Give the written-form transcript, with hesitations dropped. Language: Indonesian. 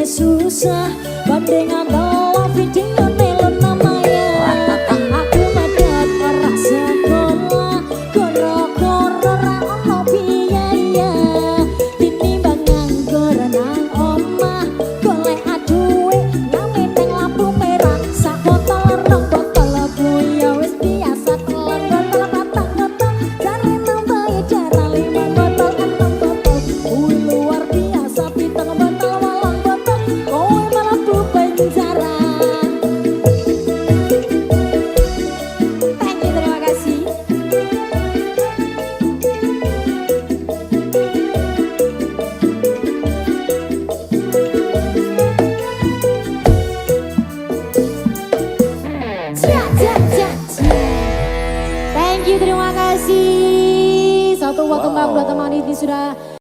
susah bandingan dalam video melon namanya. Aku madat ora sekolah koro-koro ra ono biaya, tinimbang nganggur nang omah golek aduwe nang ning lampu merah sak botol rong botol kuwi ya wis biasa telan botol patang botol jare nambah ya cara 5 botol 6 botol kuwi luar biasa pitang botol walang botol kowe malah bukan cara. Thank you, terima kasih. Thank you, terima kasih. Satu waktu mbak teman ini sudah